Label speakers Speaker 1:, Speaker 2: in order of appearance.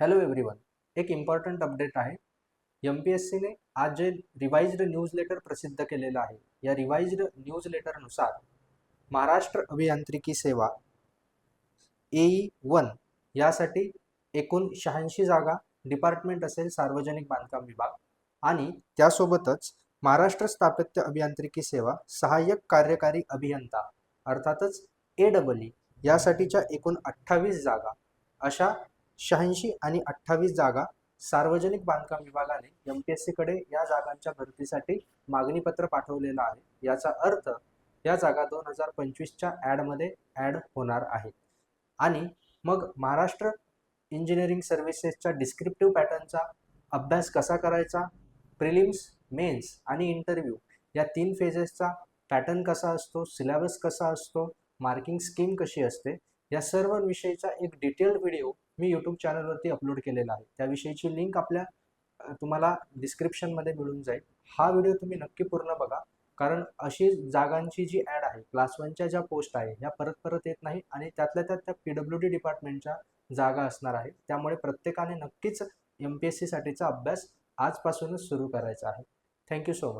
Speaker 1: Hello everyone, एक important update आहे. एमपीएससीने आज जे रिवाइज्ड न्यूजलेटर प्रसिद्ध केलेलं आहे, या रिवाइज्ड न्यूजलेटरनुसार महाराष्ट्र अभियांत्रिकी सेवा AE1 यासाठी एकूण 86 जागा डिपार्टमेंट असेल सार्वजनिक बांधकाम विभाग, आणि त्यासोबतच महाराष्ट्र स्थापत्य अभियांत्रिकी सेवा सहाय्यक कार्यकारी अभियंता अर्थातच AEE यासाठीच्या एकूण 28 जागा, अशा 86 आणि 28 जागा सार्वजनिक बांधकाम विभागाने एमपीएससी कडे या जागांच्या भरतीसाठी मागणीपत्र पाठवलेलं आहे. याचा अर्थ या जागा 2025च्या ॲडमध्ये ॲड होणार आहेत. आणि मग महाराष्ट्र इंजिनिअरिंग सर्व्हिसेसच्या डिस्क्रिप्टिव्ह पॅटर्नचा अभ्यास कसा करायचा, प्रिलिम्स, मेन्स आणि इंटरव्ह्यू या 3 फेजेसचा पॅटर्न कसा असतो, सिलेबस कसा असतो, मार्किंग स्कीम कशी असते, या सर्व विषयीचा एक डिटेल्ड व्हिडिओ मी यूट्यूब चॅनलवरती अपलोड केलेला आहे. त्याविषयीची लिंक तुम्हाला डिस्क्रिप्शनमध्ये मिळून जाईल. हा व्हिडिओ तुम्ही नक्की पूर्ण बघा, कारण अशी जागांची जी ॲड आहे, क्लास 1च्या ज्या पोस्ट आहे ह्या परत परत येत नाही आणि त्यातल्या त्यात त्या PWD डिपार्टमेंटच्या जागा असणार आहेत. त्यामुळे प्रत्येकाने नक्कीच MPSC साठीचा अभ्यास आजपासूनच सुरू करायचा आहे. Thank you so much.